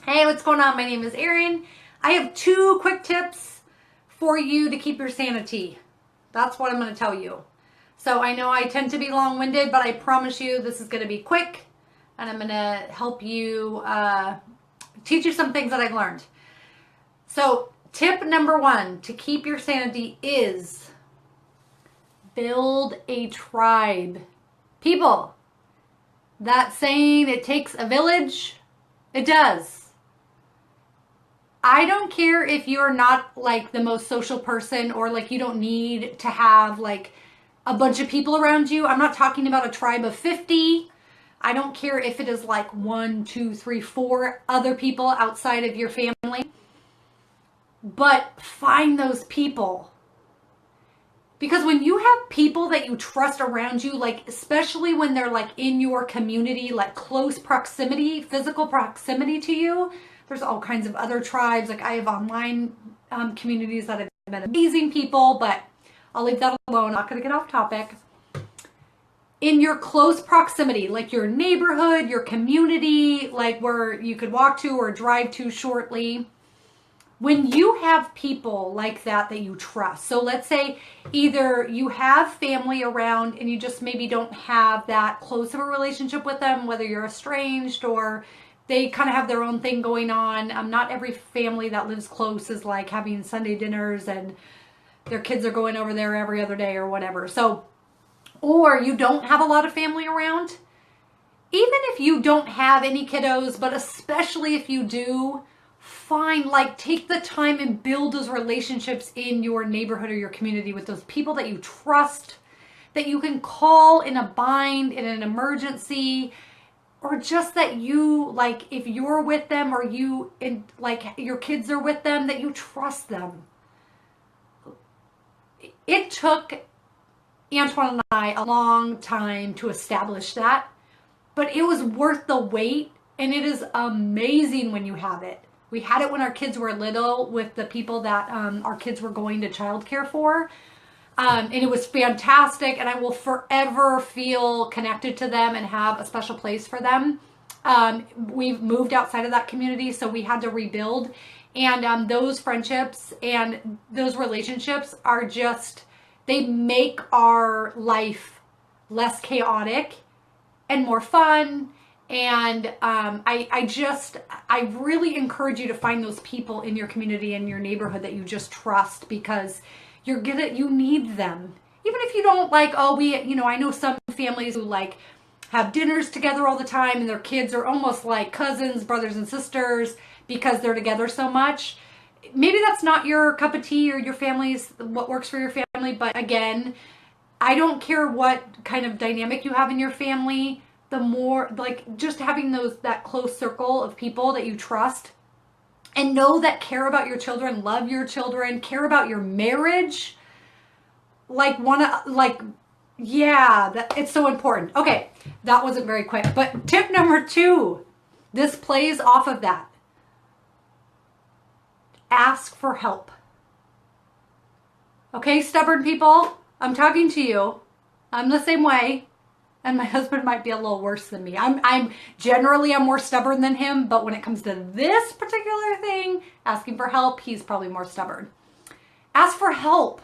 Hey, what's going on? My name is Erin. I have 2 quick tips for you to keep your sanity. That's what I'm going to tell you. So I know I tend to be long-winded, but I promise you this is going to be quick, and I'm going to help you teach you some things that I've learned. So tip number 1 to keep your sanity is build a tribe. People, that saying, it takes a village, it does. I don't care if you're not like the most social person or like you don't need to have like a bunch of people around you. I'm not talking about a tribe of 50. I don't care if it is like 1, 2, 3, 4 other people outside of your family. But find those people. Because when you have people that you trust around you, like especially when they're like in your community, like close proximity, physical proximity to you, there's all kinds of other tribes. Like I have online communities that have met amazing people, but I'll leave that alone. I'm not going to get off topic. In your close proximity, like your neighborhood, your community, like where you could walk to or drive to shortly, when you have people like that you trust. So let's say either you have family around and you just maybe don't have that close of a relationship with them, whether you're estranged or they kind of have their own thing going on. Not every family that lives close is like having Sunday dinners and their kids are going over there every other day or whatever. So, or you don't have a lot of family around. Even if you don't have any kiddos, but especially if you do, take the time and build those relationships in your neighborhood or your community with those people that you trust, that you can call in a bind, in an emergency, or just that you, like, if you're with them or you, like, your kids are with them, that you trust them. It took Antoine and I a long time to establish that, but it was worth the wait, and it is amazing when you have it. We had it when our kids were little with the people that our kids were going to childcare for. And it was fantastic, and I will forever feel connected to them and have a special place for them. We've moved outside of that community, so we had to rebuild. And those friendships and those relationships are just, they make our life less chaotic and more fun. And I really encourage you to find those people in your community and your neighborhood that you just trust, because you need them. Even if you don't I know some families who like have dinners together all the time and their kids are almost like cousins, brothers and sisters because they're together so much. Maybe that's not your cup of tea or your family's, what works for your family. But again, I don't care what kind of dynamic you have in your family. The more, like, just having that close circle of people that you trust and know that care about your children, love your children, care about your marriage, it's so important. Okay, that wasn't very quick, but tip number 2, this plays off of that. Ask for help. Okay, stubborn people, I'm talking to you. I'm the same way. And my husband might be a little worse than me. I'm generally more stubborn than him, but when it comes to this particular thing, asking for help, he's probably more stubborn. Ask for help.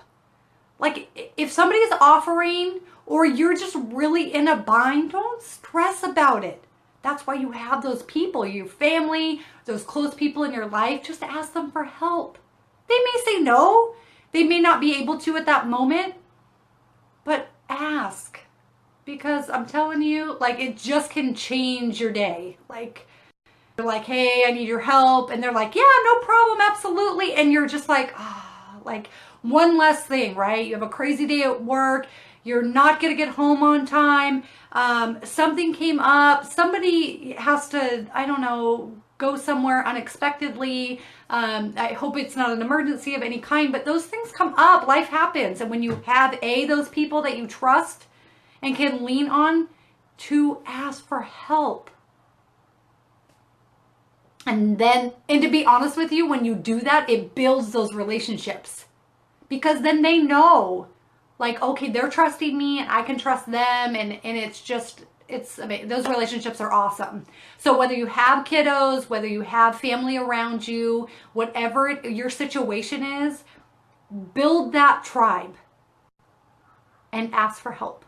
Like, if somebody is offering or you're just really in a bind, don't stress about it. That's why you have those people, your family, those close people in your life. Just ask them for help. They may say no. They may not be able to at that moment, but ask. Because I'm telling you, like, it just can change your day. Like, you're like, hey, I need your help. And they're like, yeah, no problem, absolutely. And you're just like, like one less thing, right? You have a crazy day at work. You're not going to get home on time. Something came up. Somebody has to, I don't know, go somewhere unexpectedly. I hope it's not an emergency of any kind, but those things come up. Life happens. And when you have those people that you trust and can lean on, to ask for help. And to be honest with you, when you do that, it builds those relationships. Because then they know, like, okay, they're trusting me and I can trust them. And it's just, those relationships are awesome. So whether you have kiddos, whether you have family around you, whatever your situation is, build that tribe and ask for help.